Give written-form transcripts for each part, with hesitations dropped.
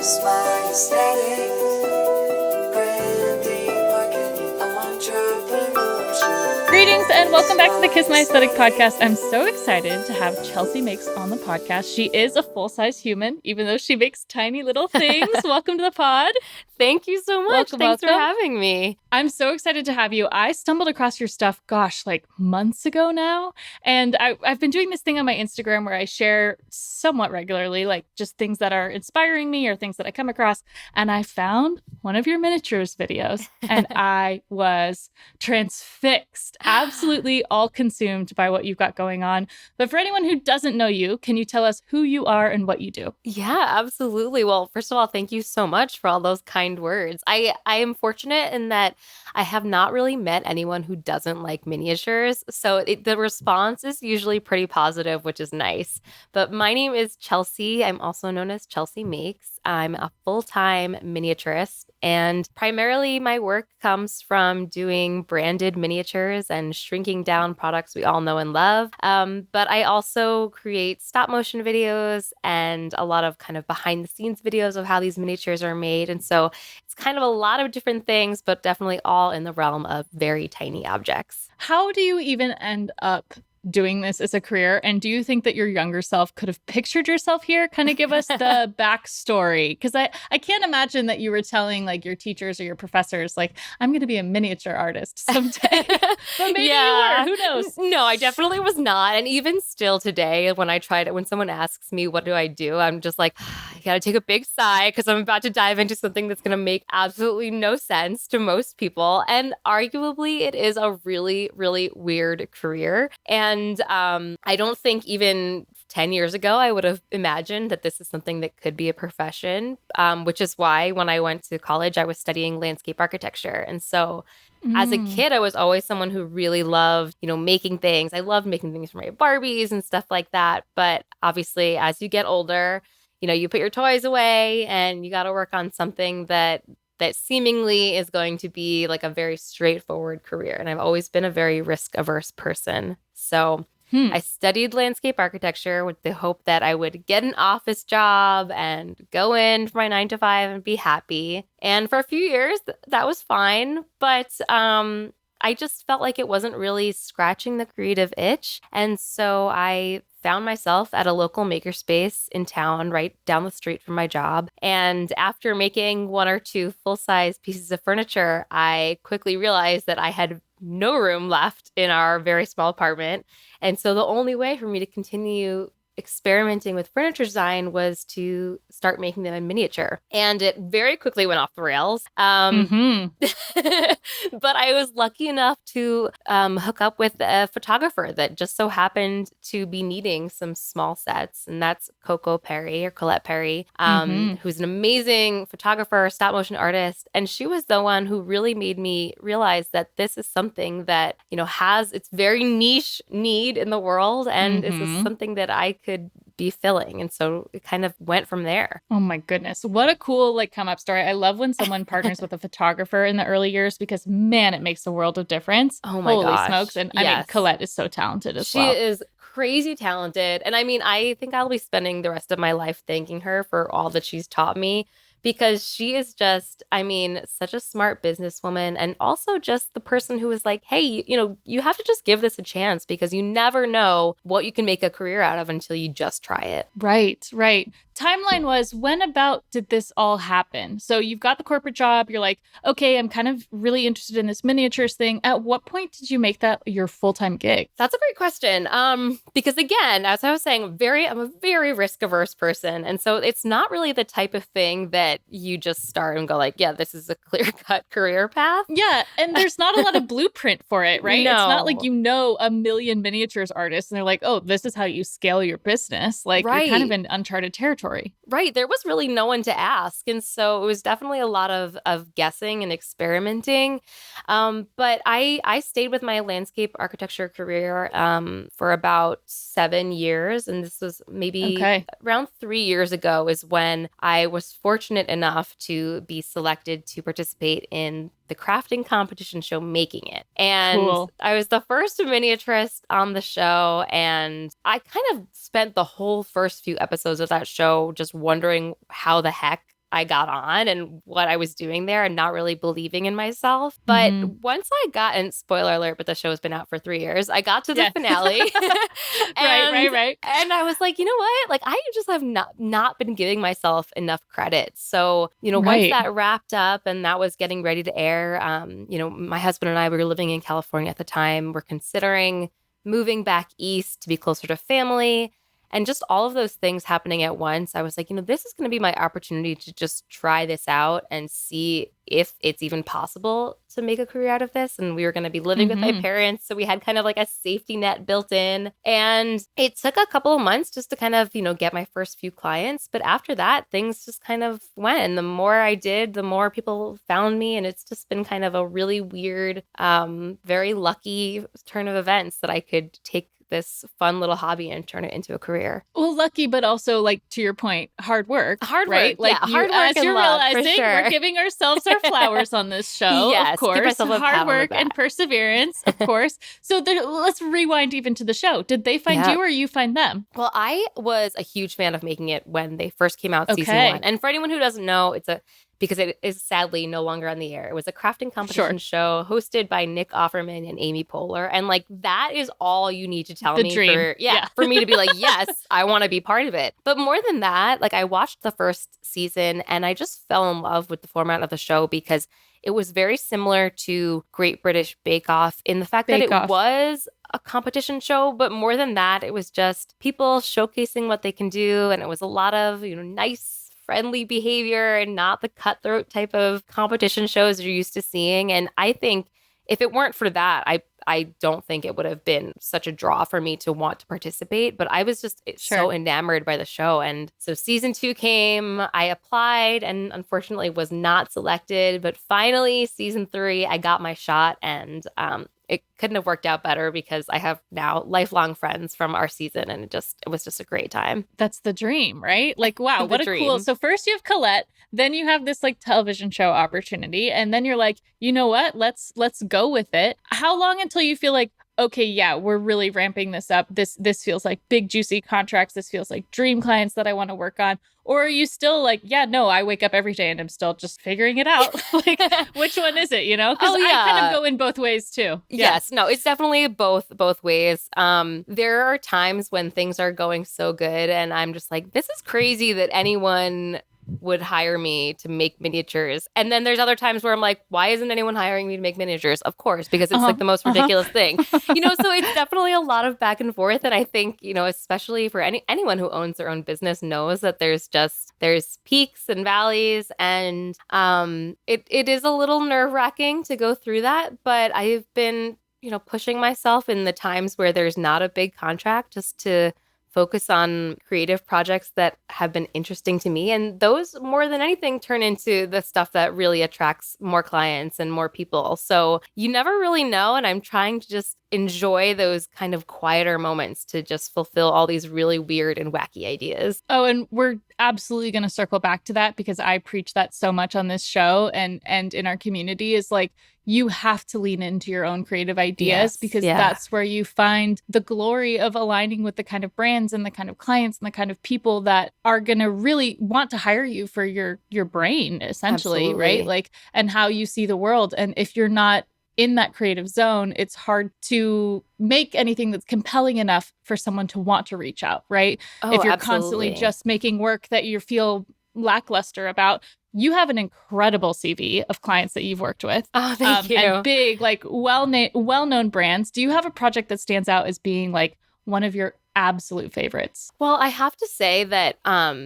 Smart aesthetics, branding, marketing, entrepreneurship. Greetings and welcome back to the Kiss My Aesthetic podcast. I'm so excited to have Chelsea Makes on the podcast. She is a full-size human, even though she makes tiny little things. Welcome to the pod. Thank you so much. Thanks for having me. I'm so excited to have you. I stumbled across your stuff, like months ago now. And I've been doing this thing on my Instagram where I share somewhat regularly, like just things that are inspiring me or things that I come across. And I found one of your miniatures videos and I was transfixed, absolutely all consumed by what you've got going on. But for anyone who doesn't know you, can you tell us who you are and what you do? Yeah, absolutely. Well, first of all, thank you so much for all those kind words. I am fortunate in that I have not really met anyone who doesn't like miniatures. So the response is usually pretty positive, which is nice. But my name is Chelsea. I'm also known as Chelsea Makes. I'm a full-time miniaturist, and primarily my work comes from doing branded miniatures and shrinking down products we all know and love. But I also create stop motion videos and a lot of kind of behind the scenes videos of how these miniatures are made. And so it's kind of a lot of different things, but definitely all in the realm of very tiny objects. How do you even end up doing this as a career? And do you think that your younger self could have pictured yourself here? Kind of give us the backstory. Because I can't imagine that you were telling like your teachers or your professors, like, I'm going to be a miniature artist someday. But maybe you were. Who knows? No, I definitely was not. And even still today, when someone asks me, what do I do? I'm just like, I got to take a big sigh because I'm about to dive into something that's going to make absolutely no sense to most people. And arguably, it is a really, really weird career. And I don't think even 10 years ago, I would have imagined that this is something that could be a profession, which is why when I went to college, I was studying landscape architecture. And so as a kid, I was always someone who really loved, making things. I loved making things for my Barbies and stuff like that. But obviously, as you get older, you put your toys away and you got to work on something that seemingly is going to be like a very straightforward career. And I've always been a very risk-averse person. So I studied landscape architecture with the hope that I would get an office job and go in for my 9 to 5 and be happy. And for a few years, that was fine. But I just felt like it wasn't really scratching the creative itch. And so I found myself at a local makerspace in town right down the street from my job. And after making 1 or 2 full-size pieces of furniture, I quickly realized that I had no room left in our very small apartment. And so the only way for me to continue experimenting with furniture design was to start making them in miniature. And it very quickly went off the rails. But I was lucky enough to hook up with a photographer that just so happened to be needing some small sets. And that's Colette Perry, who's an amazing photographer, stop motion artist. And she was the one who really made me realize that this is something that, has its very niche need in the world. And this is something that I could be filling. And so it kind of went from there. Oh my goodness. What a cool come up story. I love when someone partners with a photographer in the early years because man, it makes a world of difference. Oh my Holy gosh. smokes. And I mean, Colette is so talented as well. She is crazy talented. And I mean, I think I'll be spending the rest of my life thanking her for all that she's taught me. Because she is just, such a smart businesswoman, and also just the person who is like, hey, you have to just give this a chance because you never know what you can make a career out of until you just try it. Right. Timeline was, when about did this all happen? So you've got the corporate job. You're like, okay, I'm kind of really interested in this miniatures thing. At what point did you make that your full-time gig? That's a great question. Because again, as I was saying, I'm a very risk-averse person. And so it's not really the type of thing that you just start and go like, yeah, this is a clear-cut career path. Yeah. And there's not a lot of blueprint for it, right? No. It's not like a million miniatures artists and they're like, oh, this is how you scale your business. Like, right. You're kind of in uncharted territory. Right. There was really no one to ask. And so it was definitely a lot of guessing and experimenting. But I stayed with my landscape architecture career for about 7 years. And this was maybe around 3 years ago is when I was fortunate enough to be selected to participate in the crafting competition show Making It. And cool. I was the first miniaturist on the show. And I kind of spent the whole first few episodes of that show just wondering how the heck I got on and what I was doing there and not really believing in myself. But once I got, and spoiler alert, but the show's been out for 3 years, I got to the finale. Right. And I was like, you know what? Like, I just have not been giving myself enough credit. So, once that wrapped up and that was getting ready to air, my husband and I, we were living in California at the time. We're considering moving back east to be closer to family. And just all of those things happening at once, I was like, this is going to be my opportunity to just try this out and see if it's even possible to make a career out of this. And we were going to be living with my parents. So we had kind of like a safety net built in. And it took a couple of months just to kind of, get my first few clients. But after that, things just kind of went. And the more I did, the more people found me. And it's just been kind of a really weird, very lucky turn of events that I could take this fun little hobby and turn it into a career. Well, lucky, but also, like, to your point, hard work. Right? Like, hard work as you're luck, realizing, sure. we're giving ourselves our flowers on this show. Yes, of course. give myself a pat hard on the work back. and perseverance, of course. So let's rewind even to the show. Did they find you or you find them? Well, I was a huge fan of making it when they first came out season 1. And for anyone who doesn't know, because it is sadly no longer on the air. It was a crafting competition show hosted by Nick Offerman and Amy Poehler. And like, that is all you need to tell me dream. for me to be like, yes, I want to be part of it. But more than that, like, I watched the first season and I just fell in love with the format of the show because it was very similar to Great British Bake Off in the fact that it was a competition show. But more than that, it was just people showcasing what they can do. And it was a lot of, nice, friendly behavior and not the cutthroat type of competition shows you're used to seeing. And I think if it weren't for that, I don't think it would have been such a draw for me to want to participate. But I was just so enamored by the show. And so season 2 came, I applied and unfortunately was not selected. But finally, season 3, I got my shot, and it couldn't have worked out better because I have now lifelong friends from our season, and it was just a great time. That's the dream, right? Like, wow, what a cool. So first you have Colette, then you have this like television show opportunity, and then you're like, you know what? Let's go with it. How long until you feel like, okay, yeah, we're really ramping this up. This feels like big juicy contracts. This feels like dream clients that I want to work on. Or are you still like, yeah, no, I wake up every day and I'm still just figuring it out. Like, which one is it, Because I kind of go in both ways too. Yes, no, it's definitely both ways. There are times when things are going so good and I'm just like, this is crazy that anyone would hire me to make miniatures. And then there's other times where I'm like, why isn't anyone hiring me to make miniatures? Of course, because it's like the most ridiculous thing. So it's definitely a lot of back and forth. And I think, especially for anyone who owns their own business knows that there's peaks and valleys. And it is a little nerve-wracking to go through that. But I've been, pushing myself in the times where there's not a big contract just to focus on creative projects that have been interesting to me. And those, more than anything, turn into the stuff that really attracts more clients and more people. So you never really know. And I'm trying to just enjoy those kind of quieter moments to just fulfill all these really weird and wacky ideas. Oh, and we're absolutely going to circle back to that because I preach that so much on this show and in our community is like, you have to lean into your own creative ideas because that's where you find the glory of aligning with the kind of brands and the kind of clients and the kind of people that are going to really want to hire you for your brain, essentially, right? Like, and how you see the world. And if you're not in that creative zone, it's hard to make anything that's compelling enough for someone to want to reach out, right? If you're constantly just making work that you feel lackluster about. You have an incredible CV of clients that you've worked with. Oh, thank you. And big, like well-known brands. Do you have a project that stands out as being like one of your absolute favorites? Well, I have to say that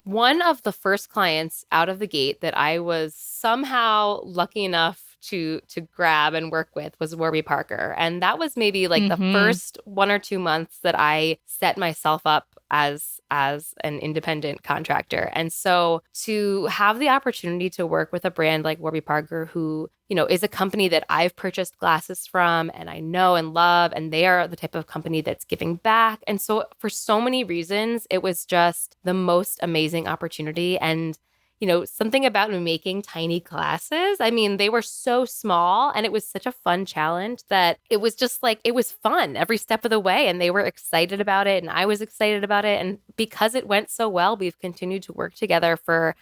one of the first clients out of the gate that I was somehow lucky enough to grab and work with was Warby Parker. And that was maybe like the first 1 or 2 months that I set myself up as an independent contractor. And so to have the opportunity to work with a brand like Warby Parker, who, is a company that I've purchased glasses from and I know and love, and they are the type of company that's giving back. And so for so many reasons, it was just the most amazing opportunity. And something about making tiny glasses. I mean, they were so small and it was such a fun challenge that it was just like, it was fun every step of the way. And they were excited about it and I was excited about it. And because it went so well, we've continued to work together for,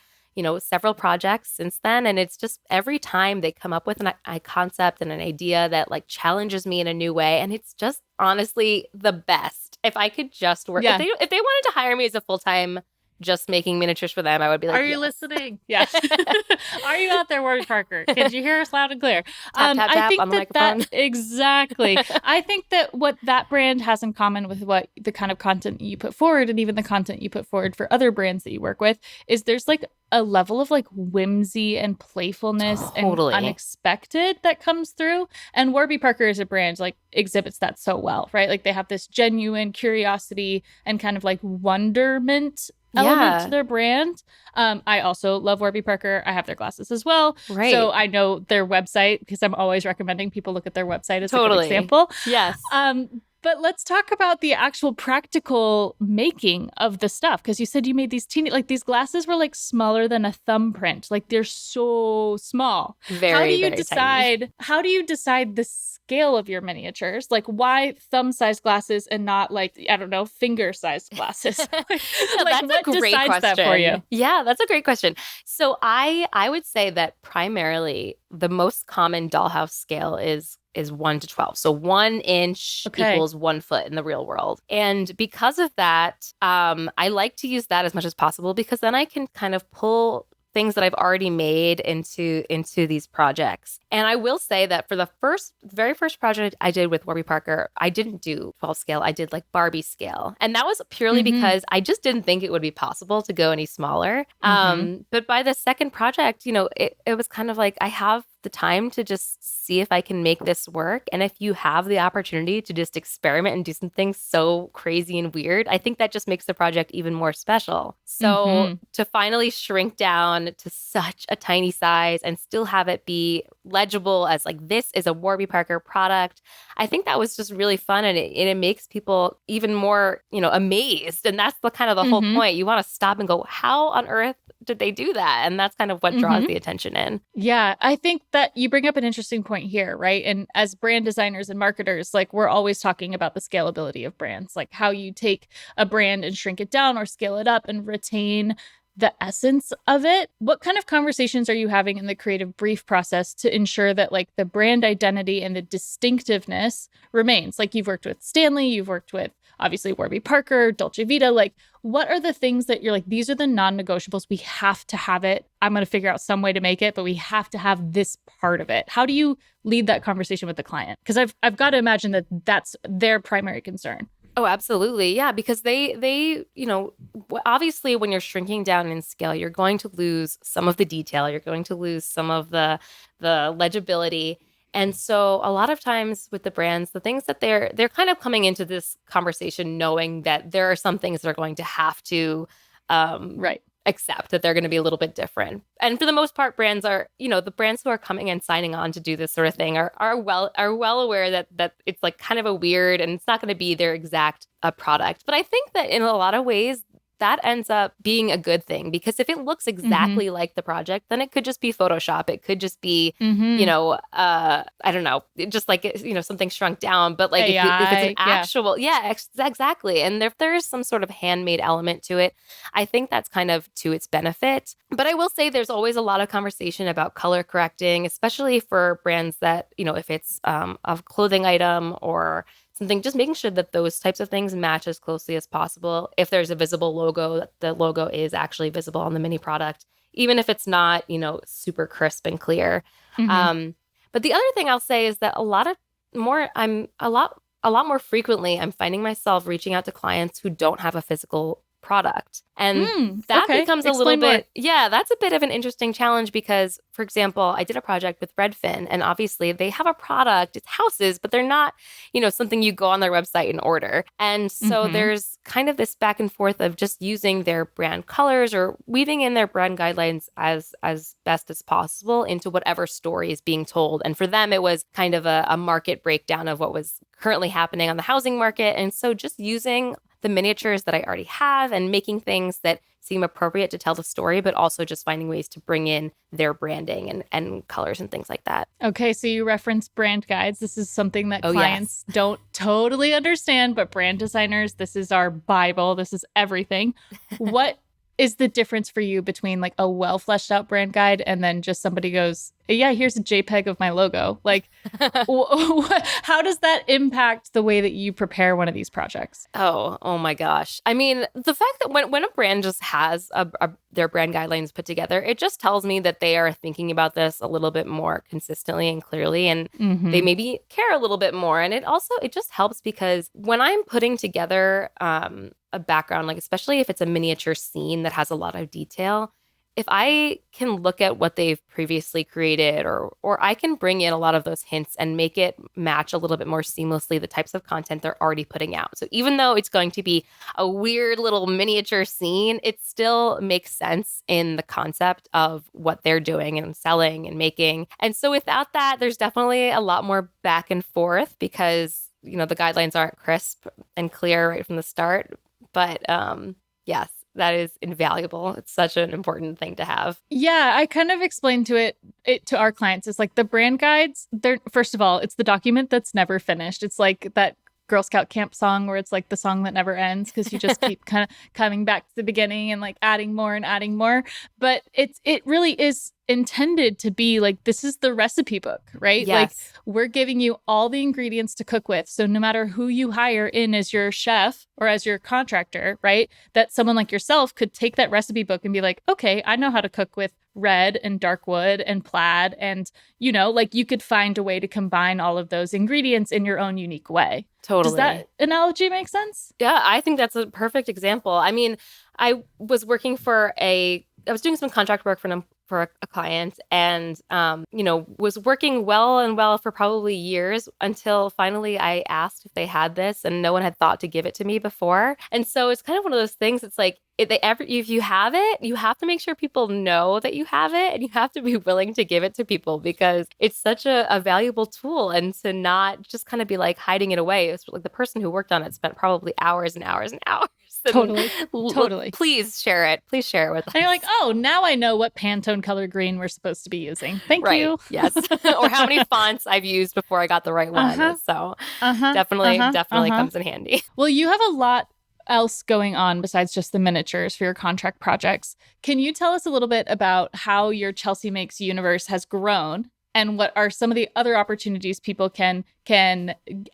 several projects since then. And it's just every time they come up with a concept and an idea that like challenges me in a new way. And it's just honestly the best. If I could just work, Yeah. if they wanted to hire me as a full-time just making miniatures for them, I would be like, are you listening? Yeah. Are you out there, Warby Parker? Can you hear us loud and clear? Tap, tap, I tap think on the microphone. Exactly. I think that what that brand has in common with what the kind of content you put forward and even the content you put forward for other brands that you work with is there's like a level of like whimsy and playfulness Totally. and unexpected that comes through. And Warby Parker as a brand like exhibits that so well, right? Like they have this genuine curiosity and kind of like wonderment element to their brand. I also love Warby Parker. I have their glasses as well. Right. So I know their website because I'm always recommending people look at their website as a Totally. good example. Yes. But let's talk about the actual practical making of the stuff. Because you said you made these teeny, like these glasses were like smaller than a thumbprint. Like they're so small. Very, how do you very decide? tiny. How do you decide the scale of your miniatures? Like why thumb-sized glasses and not like, I don't know, finger-sized glasses? No, like that's what a great decides question. that for you? Yeah, that's a great question. So I would say that primarily the most common dollhouse scale is 1 to 12. So 1 inch equals 1 foot in the real world. And because of that, I like to use that as much as possible because then I can kind of pull things that I've already made into these projects. And I will say that for the very first project I did with Warby Parker, I didn't do 12 scale. I did like Barbie scale. And that was purely because I just didn't think it would be possible to go any smaller. But by the second project, it was kind of like I have the time to just see if I can make this work. And if you have the opportunity to just experiment and do some things so crazy and weird, I think that just makes the project even more special. So to finally shrink down to such a tiny size and still have it be legible as like, this is a Warby Parker product, I think that was just really fun. And it makes people even more, amazed. And that's the kind of the whole point. You want to stop and go, how on earth did they do that? And that's kind of what draws the attention in. Yeah, I think that you bring up an interesting point here, right? And as brand designers and marketers, like we're always talking about the scalability of brands, like how you take a brand and shrink it down or scale it up and retain the essence of it. What kind of conversations are you having in the creative brief process to ensure that like the brand identity and the distinctiveness remains? Like you've worked with Stanley, you've worked with obviously Warby Parker, Dolce Vita. Like what are the things that you're like, these are the non-negotiables. We have to have it. I'm going to figure out some way to make it, but we have to have this part of it. How do you lead that conversation with the client? Because I've got to imagine that that's their primary concern. Oh, absolutely. Yeah, because they, obviously when you're shrinking down in scale, you're going to lose some of the detail. You're going to lose some of the legibility. And so a lot of times with the brands, the things that they're kind of coming into this conversation knowing that there are some things they're going to have to accept, that they're going to be a little bit different. And for the most part, brands are, the brands who are coming and signing on to do this sort of thing are well aware that it's like kind of a weird and it's not going to be their exact product. But I think that in a lot of ways, that ends up being a good thing because if it looks exactly like the project, then it could just be Photoshop. It could just be, I don't know, just like, something shrunk down. But like if it's an actual, exactly. And if there is some sort of handmade element to it, I think that's kind of to its benefit. But I will say there's always a lot of conversation about color correcting, especially for brands that, if it's a clothing item or something, just making sure that those types of things match as closely as possible. If there's a visible logo, the logo is actually visible on the mini product, even if it's not, super crisp and clear. But the other thing I'll say is that a lot more frequently, I'm finding myself reaching out to clients who don't have a physical product. And that becomes a little bit, that's a bit of an interesting challenge because, for example, I did a project with Redfin and obviously they have a product, it's houses, but they're not, something you go on their website and order. And so there's kind of this back and forth of just using their brand colors or weaving in their brand guidelines as best as possible into whatever story is being told. And for them, it was kind of a market breakdown of what was currently happening on the housing market. And so just using the miniatures that I already have and making things that seem appropriate to tell the story, but also just finding ways to bring in their branding and colors and things like that. Okay, so you referenced brand guides. This is something that clients don't totally understand, but brand designers, this is our Bible. This is everything. What is the difference for you between like a well fleshed out brand guide and then just somebody goes, yeah, here's a JPEG of my logo? Like, how does that impact the way that you prepare one of these projects? Oh my gosh. I mean, the fact that when a brand just has their brand guidelines put together, it just tells me that they are thinking about this a little bit more consistently and clearly, and they maybe care a little bit more. And it just helps because when I'm putting together a background, like especially if it's a miniature scene that has a lot of detail, if I can look at what they've previously created, or I can bring in a lot of those hints and make it match a little bit more seamlessly the types of content they're already putting out. So even though it's going to be a weird little miniature scene, it still makes sense in the concept of what they're doing and selling and making. And so without that, there's definitely a lot more back and forth because, the guidelines aren't crisp and clear right from the start. But yes. That is invaluable. It's such an important thing to have. Yeah, I kind of explained it to our clients. It's like the brand guides, they're, first of all, it's the document that's never finished. It's like that Girl Scout camp song where it's like the song that never ends because you just keep kind of coming back to the beginning and like adding more and adding more. But it really is intended to be like, this is the recipe book, right? Yes. Like we're giving you all the ingredients to cook with. So no matter who you hire in as your chef or as your contractor, right? That someone like yourself could take that recipe book and be like, okay, I know how to cook with red and dark wood and plaid. And, like you could find a way to combine all of those ingredients in your own unique way. Totally. Does that analogy make sense? Yeah, I think that's a perfect example. I mean, I was working I was doing some contract work for a client and, was working well for probably years until finally I asked if they had this and no one had thought to give it to me before. And so it's kind of one of those things. It's like, if you have it, you have to make sure people know that you have it and you have to be willing to give it to people because it's such a valuable tool and to not just kind of be like hiding it away. It's like the person who worked on it spent probably hours and hours and hours. Totally. Please share it. Please share it with us. And you're like, oh, now I know what Pantone color green we're supposed to be using. Thank you. Yes. Or how many fonts I've used before I got the right one. So definitely comes in handy. Well, you have a lot else going on besides just the miniatures for your contract projects. Can you tell us a little bit about how your Chelsea Makes universe has grown and what are some of the other opportunities people can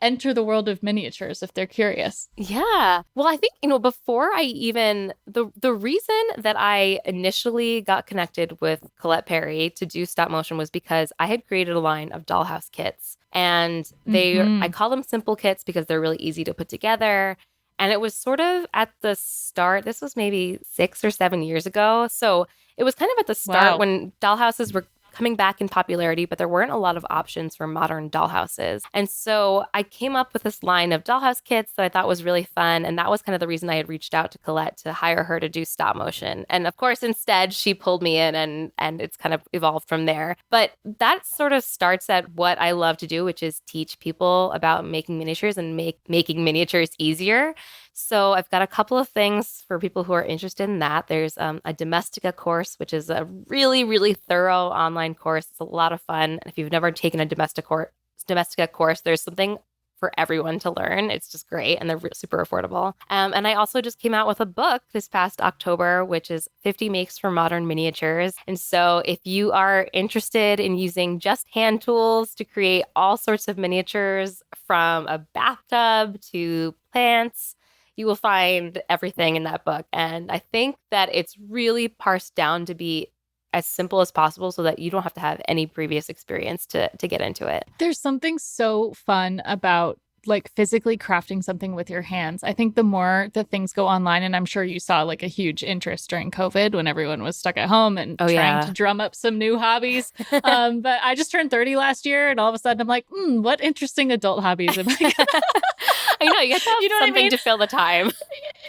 enter the world of miniatures if they're curious? Yeah. Well, I think, before I even, the reason that I initially got connected with Colette Perry to do stop motion was because I had created a line of dollhouse kits. And I call them simple kits because they're really easy to put together. And it was sort of at the start, this was maybe 6 or 7 years ago. So it was kind of at the start when dollhouses were coming back in popularity, but there weren't a lot of options for modern dollhouses. And so I came up with this line of dollhouse kits that I thought was really fun. And that was kind of the reason I had reached out to Colette to hire her to do stop motion. And of course, instead, she pulled me in and it's kind of evolved from there. But that sort of starts at what I love to do, which is teach people about making miniatures and making miniatures easier. So I've got a couple of things for people who are interested in that. There's a Domestika course, which is a really, really thorough online course. It's a lot of fun. And if you've never taken a Domestika course, there's something for everyone to learn. It's just great. And they're super affordable. And I also just came out with a book this past October, which is 50 Makes for Modern Miniatures. And so if you are interested in using just hand tools to create all sorts of miniatures from a bathtub to plants, you will find everything in that book. And I think that it's really parsed down to be as simple as possible so that you don't have to have any previous experience to get into it. There's something so fun about like physically crafting something with your hands. I think the more that things go online, and I'm sure you saw like a huge interest during COVID when everyone was stuck at home and trying to drum up some new hobbies. But I just turned 30 last year and all of a sudden I'm like, what interesting adult hobbies am I gonna I know, you have to have something to fill the time.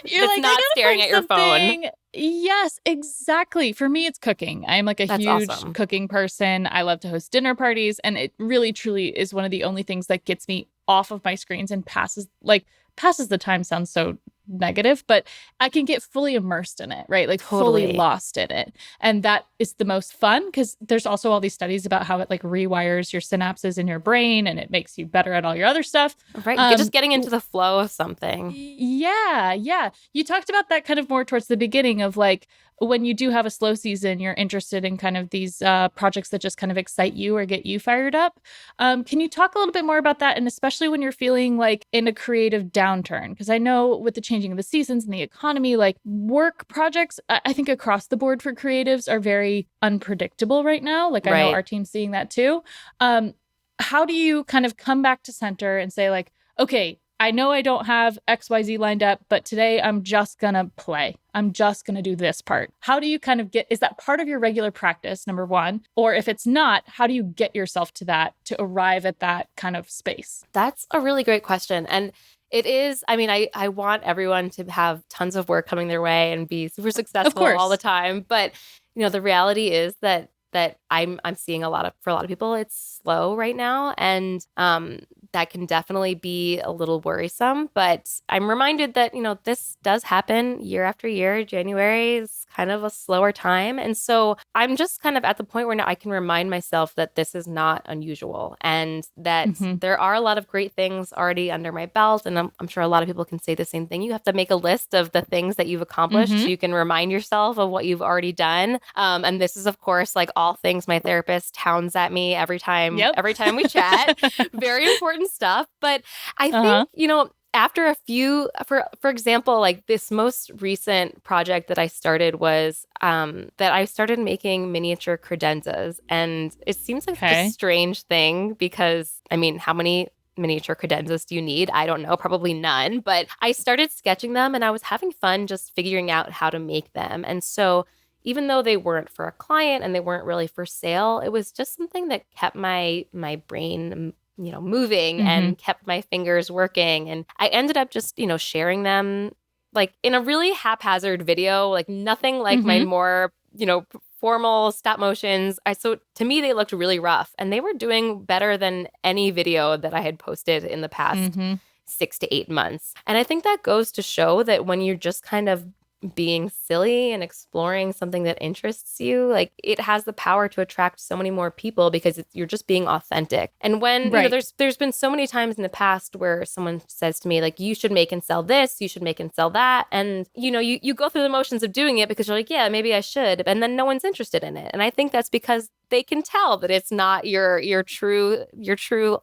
You're like, not staring at your phone. Yes, exactly. For me, it's cooking. I'm like a huge cooking person. I love to host dinner parties. And it really, truly is one of the only things that gets me off of my screens and passes the time sounds so negative, but I can get fully immersed in it, right? Like fully lost in it. And that is the most fun because there's also all these studies about how it like rewires your synapses in your brain and it makes you better at all your other stuff. Right. You're just getting into the flow of something. Yeah. You talked about that kind of more towards the beginning of like, when you do have a slow season, you're interested in kind of these projects that just kind of excite you or get you fired up. Can you talk a little bit more about that? And especially when you're feeling like in a creative downturn, because I know with the changing of the seasons and the economy, like work projects, I think across the board for creatives are very unpredictable right now. Like I know Right. our team's seeing that too. How do you kind of come back to center and say like, okay, I know I don't have XYZ lined up, but today I'm just going to play. I'm just going to do this part. How do you kind of is that part of your regular practice, number one? Or if it's not, how do you get yourself to that, to arrive at that kind of space? That's a really great question. And it is, I mean, I want everyone to have tons of work coming their way and be super successful all the time. But, the reality is that I'm seeing for a lot of people, it's slow right now. And that can definitely be a little worrisome. But I'm reminded that, this does happen year after year. January is kind of a slower time. And so I'm just kind of at the point where now I can remind myself that this is not unusual and that there are a lot of great things already under my belt. And I'm sure a lot of people can say the same thing. You have to make a list of the things that you've accomplished so you can remind yourself of what you've already done. And this is, of course, like all things my therapist hounds at me every time we chat. Very important stuff. But I think, after a few, for example, like this most recent project that I started was that I started making miniature credenzas. And it seems like a strange thing because, I mean, how many miniature credenzas do you need? I don't know, probably none. But I started sketching them and I was having fun just figuring out how to make them. And so even though they weren't for a client and they weren't really for sale, it was just something that kept my brain moving and kept my fingers working. And I ended up just, sharing them like in a really haphazard video, like nothing like my more, formal stop motions. So to me, they looked really rough and they were doing better than any video that I had posted in the past 6 to 8 months. And I think that goes to show that when you're just kind of being silly and exploring something that interests you, like it has the power to attract so many more people because you're just being authentic. And when there's been so many times in the past where someone says to me like, you should make and sell this, you should make and sell that, and you go through the motions of doing it because you're like, yeah, maybe I should, and then no one's interested in it. And I think that's because they can tell that it's not your true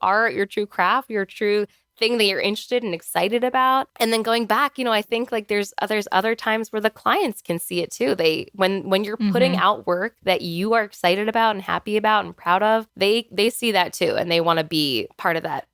art, your true craft, your true thing that you're interested and excited about. And then going back, I think like there's other times where the clients can see it too. When you're putting out work that you are excited about and happy about and proud of, they see that too, and they want to be part of that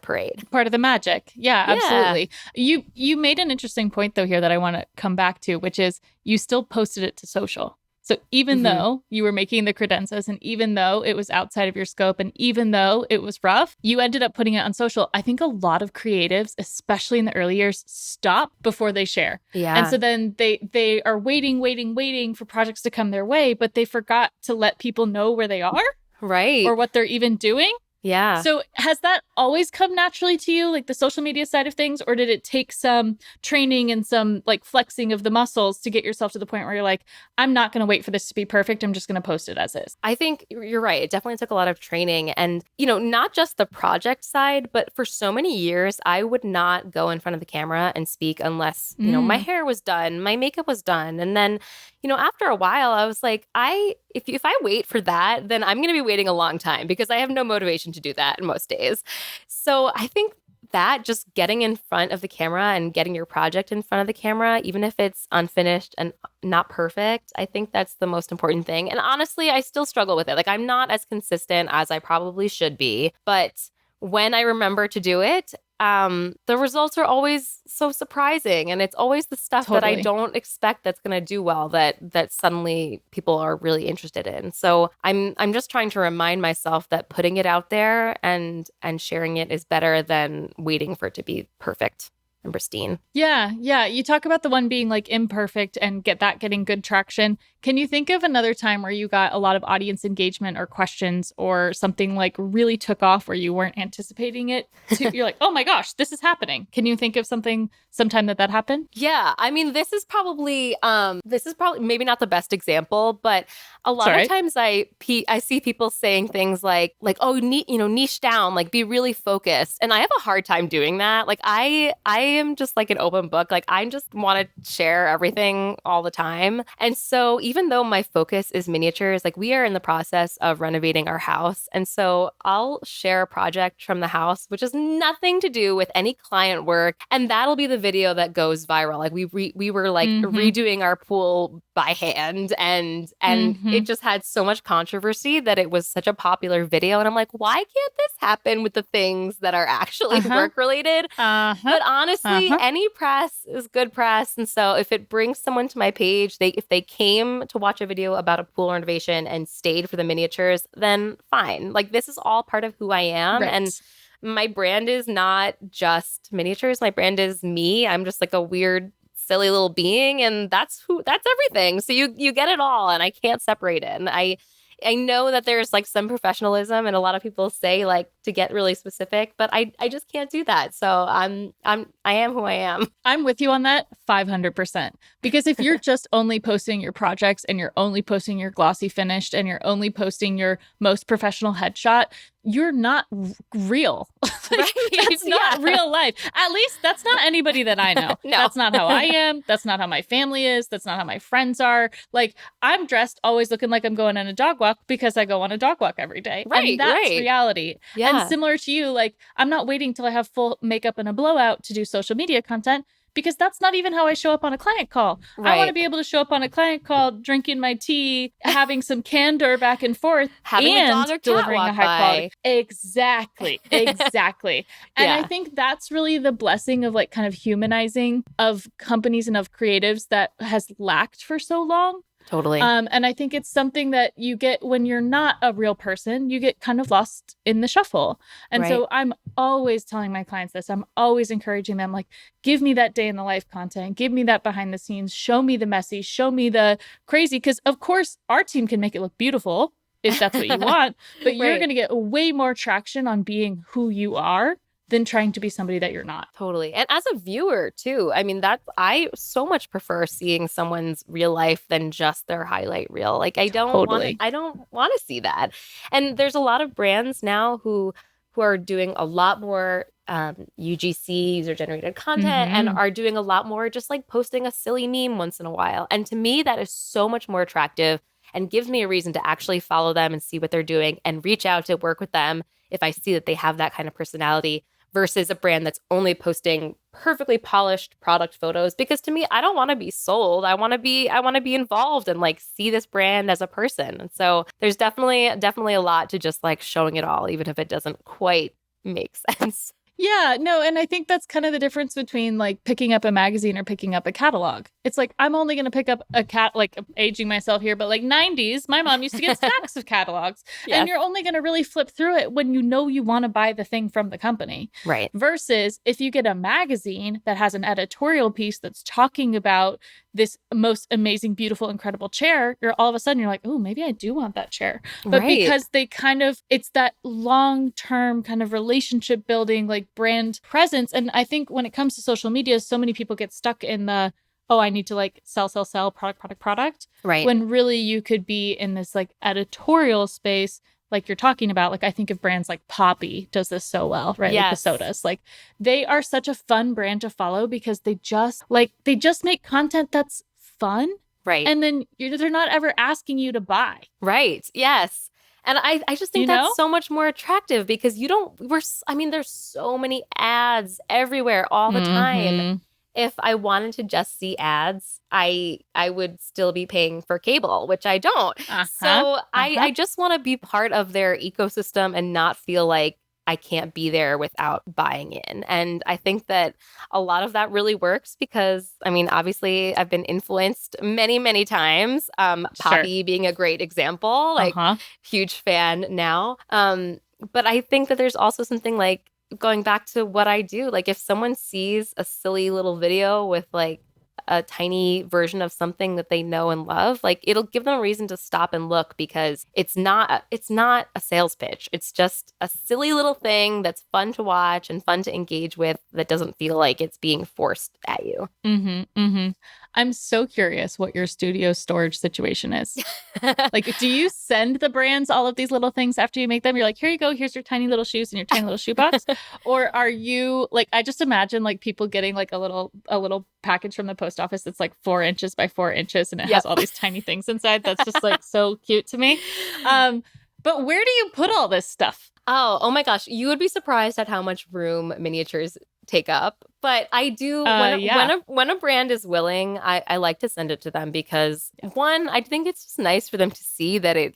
parade. Part of the magic. Yeah, absolutely. You made an interesting point though here that I want to come back to, which is you still posted it to social. So even though you were making the credenzas and even though it was outside of your scope and even though it was rough, you ended up putting it on social. I think a lot of creatives, especially in the early years, stop before they share. Yeah. And so then they are waiting for projects to come their way, but they forgot to let people know where they are. Right. Or what they're even doing. Yeah. So has that always come naturally to you, like the social media side of things, or did it take some training and some like flexing of the muscles to get yourself to the point where you're like, I'm not going to wait for this to be perfect. I'm just going to post it as is? I think you're right. It definitely took a lot of training and, not just the project side, but for so many years, I would not go in front of the camera and speak unless, my hair was done, my makeup was done. And then, after a while, I was like, if I wait for that, then I'm going to be waiting a long time because I have no motivation to do that most days. So I think that just getting in front of the camera and getting your project in front of the camera, even if it's unfinished and not perfect, I think that's the most important thing. And honestly, I still struggle with it. Like I'm not as consistent as I probably should be, but when I remember to do it, the results are always so surprising, and it's always the stuff that I don't expect that's going to do well that suddenly people are really interested in. So I'm just trying to remind myself that putting it out there and sharing it is better than waiting for it to be perfect and pristine. Yeah. You talk about the one being like imperfect and getting good traction. Can you think of another time where you got a lot of audience engagement or questions or something like really took off where you weren't anticipating it? You're like, oh my gosh, this is happening. Can you think of sometime that happened? Yeah. I mean, this is probably maybe not the best example, but a lot of times I see people saying things like, oh, niche down, like be really focused. And I have a hard time doing that. Like I am just like an open book. Like I just want to share everything all the time. And so even though my focus is miniatures, like we are in the process of renovating our house. And so I'll share a project from the house, which has nothing to do with any client work. And that'll be the video that goes viral. Like we were like redoing our pool by hand and it just had so much controversy that it was such a popular video. And I'm like, why can't this happen with the things that are actually work related? But honestly, any press is good press. And so if it brings someone to my page, if they came to watch a video about a pool renovation and stayed for the miniatures, then fine. Like this is all part of who I am. Right. And my brand is not just miniatures. My brand is me. I'm just like a weird, silly little being, and that's everything. So you get it all, and I can't separate it. And I know that there's like some professionalism, and a lot of people say like to get really specific, but I just can't do that. So I am who I am. I'm with you on that 500%. Because if you're just only posting your projects and you're only posting your glossy finished and you're only posting your most professional headshot, you're not real. Right? That's not real life. At least that's not anybody that I know. No. That's not how I am. That's not how my family is. That's not how my friends are. Like I'm dressed always looking like I'm going on a dog walk because I go on a dog walk every day. Right, And that's right. reality. Yeah. And similar to you, like I'm not waiting till I have full makeup and a blowout to do social media content, because that's not even how I show up on a client call. Right. I want to be able to show up on a client call, drinking my tea, having some candor back and forth, Having a and dog or cat delivering walk a high by. quality. Exactly. Exactly. And Yeah. I think that's really the blessing of like kind of humanizing of companies and of creatives that has lacked for so long. Totally. And I think it's something that you get when you're not a real person, you get kind of lost in the shuffle. And so I'm always telling my clients this. I'm always encouraging them, like, give me that day in the life content, give me that behind the scenes, show me the messy, show me the crazy. Because of course our team can make it look beautiful if that's what you want, but you're going to get way more traction on being who you are than trying to be somebody that you're not. Totally. And as a viewer too, I mean, I so much prefer seeing someone's real life than just their highlight reel. Like I don't want to see that. And there's a lot of brands now who are doing a lot more UGC, user generated content, and are doing a lot more just like posting a silly meme once in a while. And to me, that is so much more attractive and gives me a reason to actually follow them and see what they're doing and reach out to work with them if I see that they have that kind of personality, versus a brand that's only posting perfectly polished product photos. Because to me, I don't want to be sold. I want to be involved and like see this brand as a person. And so there's definitely a lot to just like showing it all, even if it doesn't quite make sense. Yeah, no, and I think that's kind of the difference between like picking up a magazine or picking up a catalog. It's like I'm only going to pick up like I'm aging myself here, but like 90s, my mom used to get stacks of catalogs. Yes. And you're only going to really flip through it when you know you want to buy the thing from the company. Right. Versus if you get a magazine that has an editorial piece that's talking about this most amazing, beautiful, incredible chair, you're all of a sudden you're like, oh, maybe I do want that chair. But because they kind of, it's that long-term kind of relationship building, like brand presence. And I think when it comes to social media, so many people get stuck in the, oh, I need to like sell, product. Right. When really you could be in this like editorial space, like you're talking about. Like I think of brands like Poppy does this so well, right? Yes. Like the sodas. Like they are such a fun brand to follow because they just make content that's fun. Right. And then they're not ever asking you to buy. Right. Yes. And I just think that's so much more attractive because there's so many ads everywhere all the time. If I wanted to just see ads, I would still be paying for cable, which I don't. So I just want to be part of their ecosystem and not feel like I can't be there without buying in. And I think that a lot of that really works because, I mean, obviously I've been influenced many, many times. Poppy being a great example, like huge fan now. But I think that there's also something like going back to what I do. Like if someone sees a silly little video with like a tiny version of something that they know and love, like it'll give them a reason to stop and look, because it's not a sales pitch. It's just a silly little thing that's fun to watch and fun to engage with, that doesn't feel like it's being forced at you. I'm so curious what your studio storage situation is. Like, do you send the brands all of these little things after you make them? You're like, here you go. Here's your tiny little shoes and your tiny little shoebox. Or are you like, I just imagine like people getting like a little package from the post office that's like 4 inches by 4 inches and it has all these tiny things inside. That's just like so cute to me. But where do you put all this stuff? Oh my gosh. You would be surprised at how much room miniatures take up. But I do, when a brand is willing, I like to send it to them, because one, I think it's just nice for them to see that it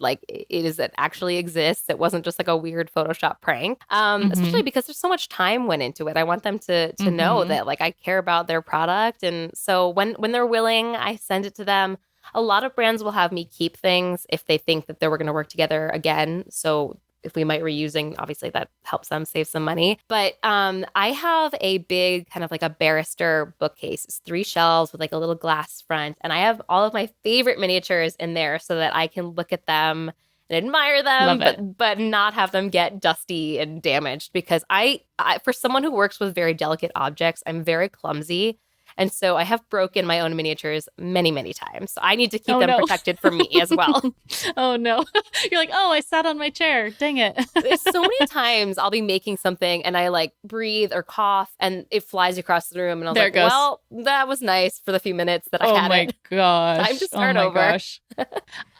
actually exists. It wasn't just like a weird Photoshop prank. Especially because there's so much time went into it. I want them to know that like I care about their product. And so when they're willing, I send it to them. A lot of brands will have me keep things if they think that we're going to work together again. So if we might reusing, obviously that helps them save some money. But I have a big kind of like a barrister bookcase. It's 3 shelves with like a little glass front. And I have all of my favorite miniatures in there so that I can look at them and admire them, but not have them get dusty and damaged. Because I, for someone who works with very delicate objects, I'm very clumsy. And so I have broken my own miniatures many, many times. So I need to keep them protected for me as well. Oh, no. You're like, oh, I sat on my chair. Dang it. So many times I'll be making something and I like breathe or cough and it flies across the room. And I was like, well, that was nice for the few minutes that I had it. Oh, my gosh. Time to start over. Gosh.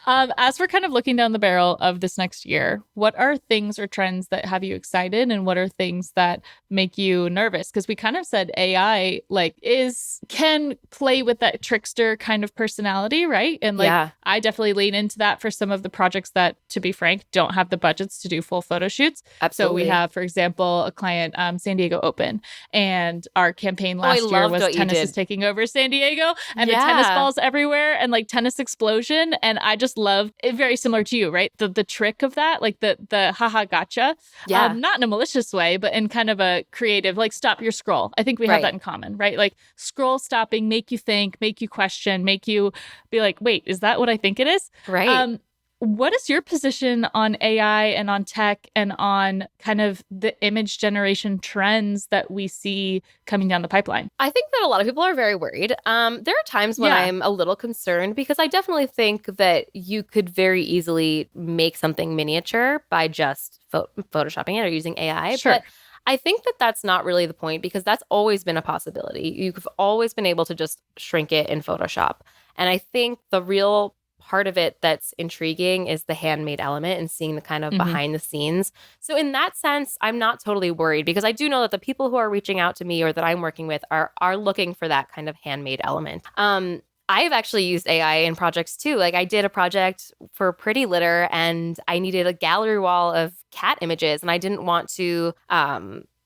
As we're kind of looking down the barrel of this next year, what are things or trends that have you excited, and what are things that make you nervous? Because we kind of said AI can play with that trickster kind of personality, right? And I definitely lean into that for some of the projects that, to be frank, don't have the budgets to do full photo shoots. Absolutely. So we have, for example, a client, San Diego Open, and our campaign last year was tennis is taking over San Diego, and the tennis balls everywhere and like tennis explosion. And I just love it, very similar to you, right? The trick of that, like the haha gotcha. Not in a malicious way, but in kind of a creative, like stop your scroll. I think we have that in common, right? Like scroll stopping, make you think, make you question, make you be like, wait, is that what I think it is? Right. What is your position on AI and on tech and on kind of the image generation trends that we see coming down the pipeline? I think that a lot of people are very worried. There are times when I'm a little concerned, because I definitely think that you could very easily make something miniature by just photoshopping it or using AI. Sure. But I think that that's not really the point, because that's always been a possibility. You've always been able to just shrink it in Photoshop. And I think the real part of it that's intriguing is the handmade element and seeing the kind of behind the scenes. So in that sense, I'm not totally worried, because I do know that the people who are reaching out to me or that I'm working with are looking for that kind of handmade element. I've actually used AI in projects too. Like I did a project for Pretty Litter and I needed a gallery wall of cat images, and I didn't want to I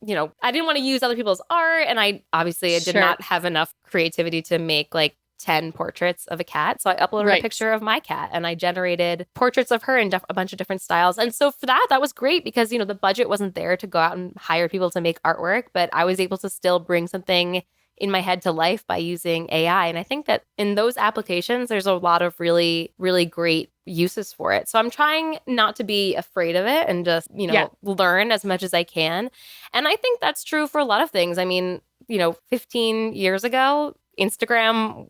didn't want to use other people's art, and I did not have enough creativity to make like 10 portraits of a cat. So I uploaded a picture of my cat and I generated portraits of her in a bunch of different styles. And so for that was great, because, the budget wasn't there to go out and hire people to make artwork, but I was able to still bring something in my head to life by using AI. And I think that in those applications, there's a lot of really, really great uses for it. So I'm trying not to be afraid of it and just, learn as much as I can. And I think that's true for a lot of things. I mean, 15 years ago, Instagram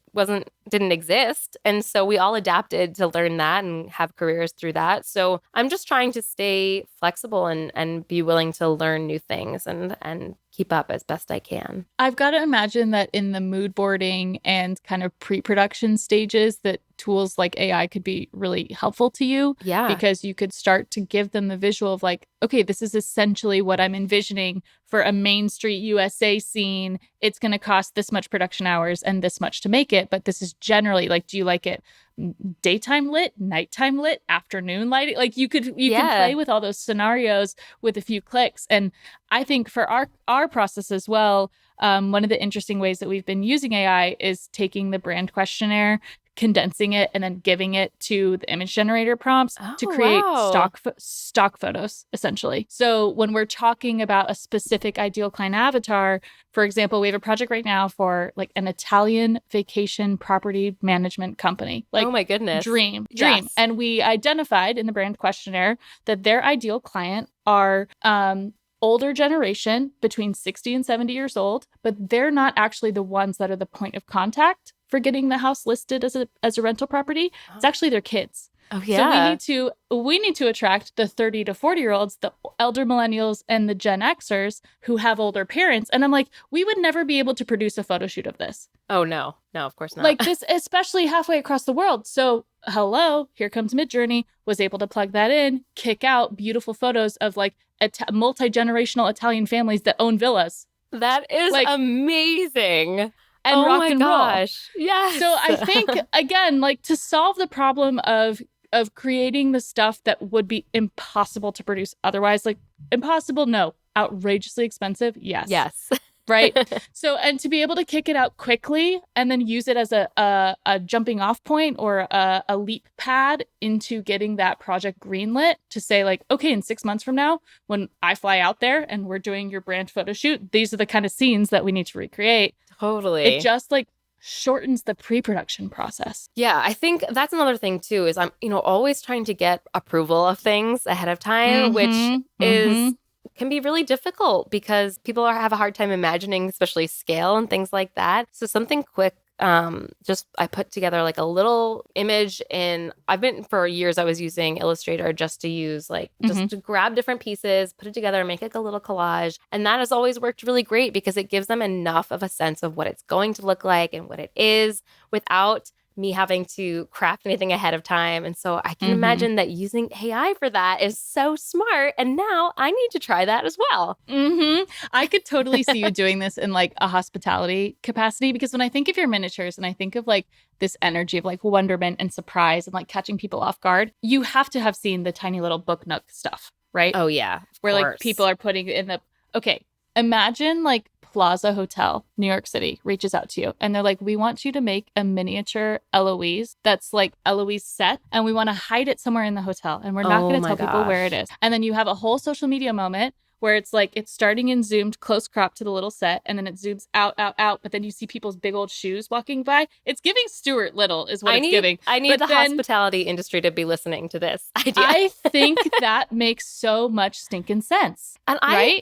didn't exist. And so we all adapted to learn that and have careers through that. So I'm just trying to stay flexible and be willing to learn new things and keep up as best I can. I've got to imagine that in the mood boarding and kind of pre-production stages, that tools like AI could be really helpful to you. Yeah. Because you could start to give them the visual of like, okay, this is essentially what I'm envisioning for a Main Street USA scene. It's going to cost this much production hours and this much to make it. But this is generally like, do you like it daytime lit, nighttime lit, afternoon lighting? Like you can play with all those scenarios with a few clicks. And I think for our process as well, one of the interesting ways that we've been using AI is taking the brand questionnaire, condensing it and then giving it to the image generator prompts to create stock photos, essentially. So when we're talking about a specific ideal client avatar, for example, we have a project right now for like an Italian vacation property management company. Like, oh my goodness. Dream. Yes. And we identified in the brand questionnaire that their ideal client are older generation between 60 and 70 years old, but they're not actually the ones that are the point of contact for getting the house listed as a rental property. It's actually their kids. Oh yeah. So we need to attract the 30 to 40-year-olds, the elder millennials and the Gen Xers who have older parents. And I'm like, we would never be able to produce a photo shoot of this. Oh no, of course not. Like this, especially halfway across the world. So hello, here comes Midjourney, was able to plug that in, kick out beautiful photos of like multi-generational Italian families that own villas. That is like, amazing. And rock and gosh. roll. Yes. So I think, again, like to solve the problem of creating the stuff that would be impossible to produce otherwise, like impossible, no. Outrageously expensive, yes. Right? So, and to be able to kick it out quickly and then use it as a jumping off point or a leap pad into getting that project greenlit to say like, okay, in 6 months from now, when I fly out there and we're doing your brand photo shoot, these are the kind of scenes that we need to recreate. Totally. It just like shortens the pre-production process. Yeah, I think that's another thing too, is I'm, always trying to get approval of things ahead of time, which can be really difficult because people have a hard time imagining, especially scale and things like that. So something quick, I put together like a little image for years I was using Illustrator just to use just to grab different pieces, put it together and make like a little collage. And that has always worked really great because it gives them enough of a sense of what it's going to look like and what it is without me having to craft anything ahead of time. And so I can imagine that using AI for that is so smart. And now I need to try that as well. I could totally see you doing this in like a hospitality capacity, because when I think of your miniatures and I think of like this energy of like wonderment and surprise and like catching people off guard, you have to have seen the tiny little book nook stuff, right? Oh yeah. Where like people are putting in imagine like Plaza Hotel, New York City, reaches out to you and they're like, we want you to make a miniature Eloise that's like Eloise set, and we want to hide it somewhere in the hotel, and we're not going to tell people where it is. And then you have a whole social media moment where it's like it's starting in zoomed close crop to the little set, and then it zooms out, but then you see people's big old shoes walking by. It's giving Stuart Little is what it's giving. I need the hospitality industry to be listening to this idea. I think that makes so much stinking sense. And I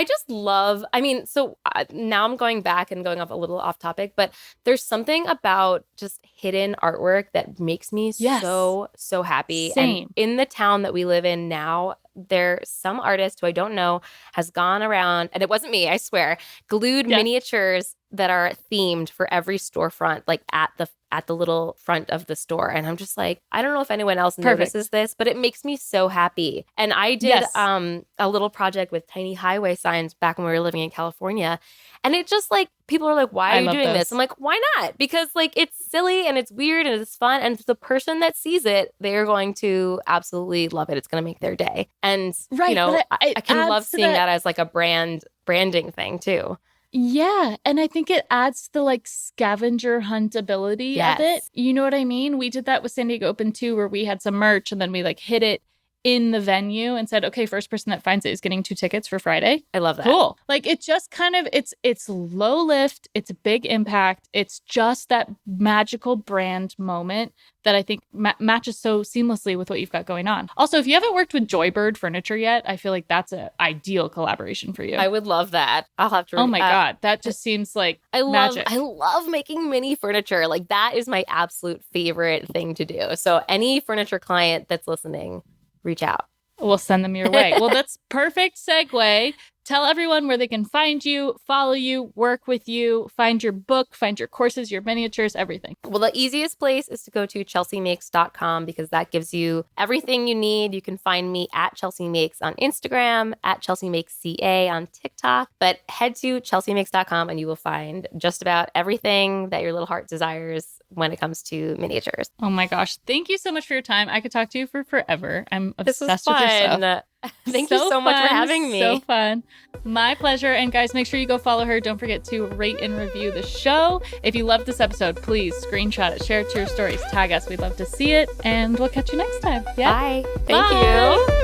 just love, so now I'm going back and going a little off topic, but there's something about just hidden artwork that makes me so happy. Same. And in the town that we live in now, there's some artist who I don't know has gone around, and it wasn't me, I swear, glued miniatures that are themed for every storefront, like at the little front of the store. And I'm just like, I don't know if anyone else notices this, but it makes me so happy. And I did a little project with tiny highway signs back when we were living in California. And it just like, people are like, why are you doing this? I'm like, why not? Because like, it's silly and it's weird and it's fun. And the person that sees it, they're going to absolutely love it. It's going to make their day. And, I can love seeing that as like a branding thing too. Yeah. And I think it adds to the like scavenger hunt ability of it. You know what I mean? We did that with San Diego Open too, where we had some merch and then we like hid it in the venue and said, okay, first person that finds it is getting 2 tickets for Friday. I love that. Cool. Like it just kind of, it's low lift. It's a big impact. It's just that magical brand moment that I think matches so seamlessly with what you've got going on. Also, if you haven't worked with Joybird Furniture yet, I feel like that's an ideal collaboration for you. I would love that. I'll have to. Oh my God. That just seems like magic. I love making mini furniture. Like that is my absolute favorite thing to do. So any furniture client that's listening, reach out. We'll send them your way. Well, that's perfect segue. Tell everyone where they can find you, follow you, work with you, find your book, find your courses, your miniatures, everything. Well, the easiest place is to go to ChelseaMakes.com because that gives you everything you need. You can find me at ChelseaMakes on Instagram, at ChelseaMakesCA on TikTok. But head to ChelseaMakes.com and you will find just about everything that your little heart desires when it comes to miniatures. Oh my gosh. Thank you so much for your time. I could talk to you for forever. I'm obsessed with your stuff. Thank you so much for having me. So fun. My pleasure. And guys, make sure you go follow her. Don't forget to rate and review the show. If you loved this episode, please screenshot it, share it to your stories, tag us. We'd love to see it. And we'll catch you next time. Yeah. Bye. Thank you.